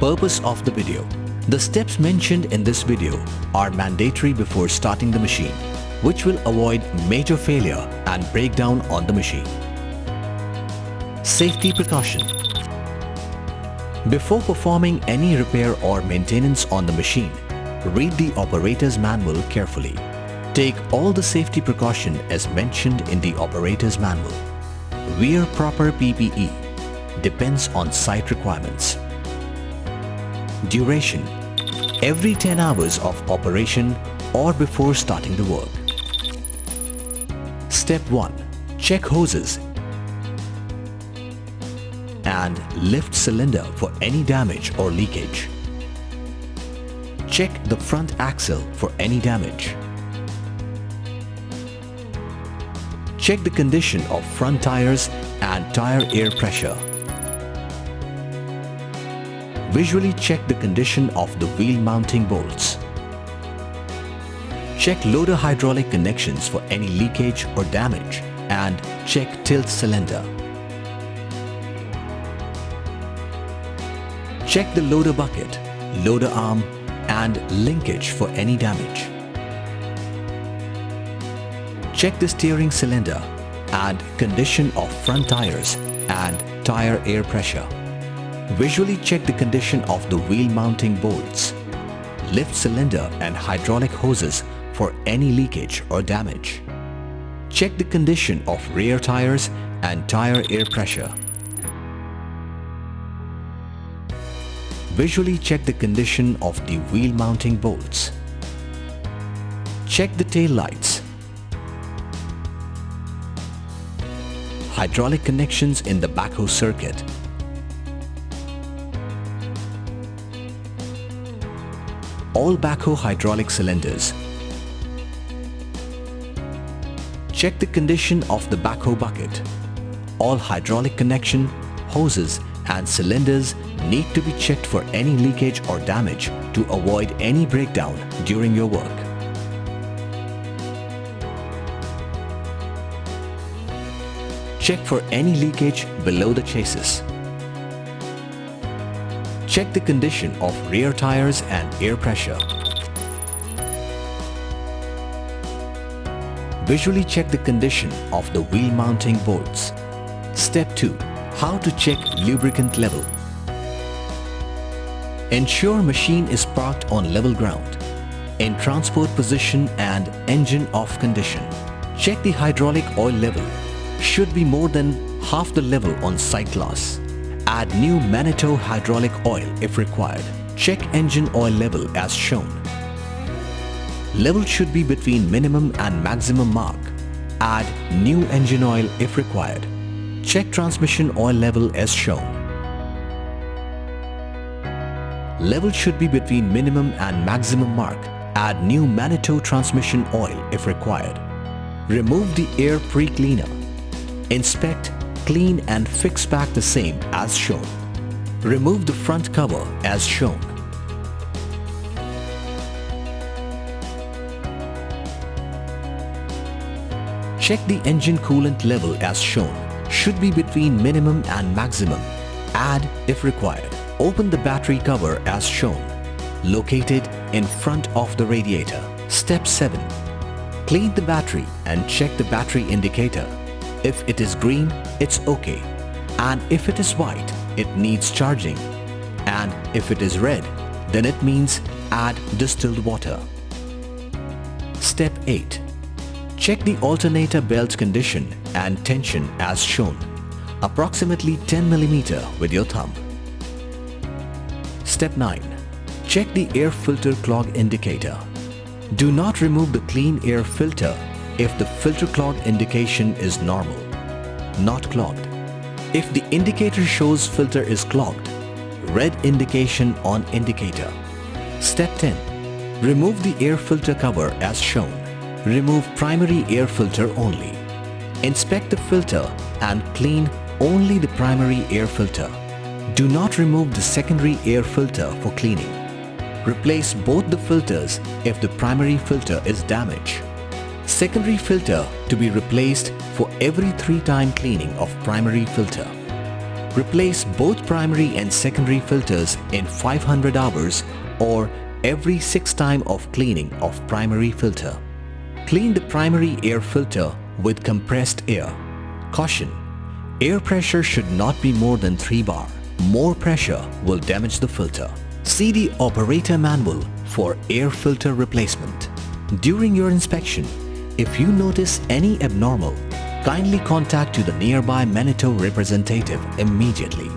Purpose of the video. The steps mentioned in this video are mandatory before starting the machine, which will avoid major failure and breakdown on the machine. Safety precaution. Before performing any repair or maintenance on the machine, read the operator's manual carefully. Take all the safety precaution as mentioned in the operator's manual. Wear proper PPE. Depends on site requirements. Duration. Every 10 hours of operation or before starting the work. Step 1. Check hoses and lift cylinder for any damage or leakage. Check the front axle for any damage. Check the condition of front tires and tire air pressure. Visually check the condition of the wheel mounting bolts. Check loader hydraulic connections for any leakage or damage and check tilt cylinder. Check the loader bucket, loader arm and linkage for any damage. Check the steering cylinder and condition of front tires and tire air pressure. Visually check the condition of the wheel mounting bolts, lift cylinder and hydraulic hoses for any leakage or damage. Check the condition of rear tires and tire air pressure. Visually check the condition of the wheel mounting bolts. Check the tail lights. Hydraulic connections in the backhoe circuit. All backhoe hydraulic cylinders. Check the condition of the backhoe bucket. All hydraulic connection, hoses and cylinders need to be checked for any leakage or damage to avoid any breakdown during your work. Check for any leakage below the chassis. Check the condition of rear tires and air pressure. Visually check the condition of the wheel mounting bolts. Step 2. How to check lubricant level. Ensure machine is parked on level ground, in transport position and engine off condition. Check the hydraulic oil level. Should be more than half the level on site glass. Add new Manitou hydraulic oil if required. Check engine oil level as shown. Level should be between minimum and maximum mark. Add new engine oil if required. Check transmission oil level as shown. Level should be between minimum and maximum mark. Add new Manitou transmission oil if required. Remove the air pre-cleaner. Inspect, clean and fix back the same as shown. Remove the front cover as shown. Check the engine coolant level as shown. Should be between minimum and maximum. Add if required. Open the battery cover as shown. Located in front of the radiator. Step 7. Clean the battery and check the battery indicator. If it is green, it's okay. And if it is white, it needs charging. And if it is red, then it means add distilled water. Step 8. Check the alternator belt condition and tension as shown. Approximately 10 mm with your thumb. Step 9. Check the air filter clog indicator. Do not remove the clean air filter if the filter clog indication is normal, not clogged. If the indicator shows filter is clogged, red indication on indicator. Step 10. Remove the air filter cover as shown. Remove primary air filter only. Inspect the filter and clean only the primary air filter. Do not remove the secondary air filter for cleaning. Replace both the filters if the primary filter is damaged. Secondary filter to be replaced for every 3-time cleaning of primary filter. Replace both primary and secondary filters in 500 hours or every 6 times of cleaning of primary filter. Clean the primary air filter with compressed air. Caution: air pressure should not be more than 3 bar. More pressure will damage the filter. See the operator manual for air filter replacement. During your inspection, if you notice any abnormal, kindly contact to the nearby Manitou representative immediately.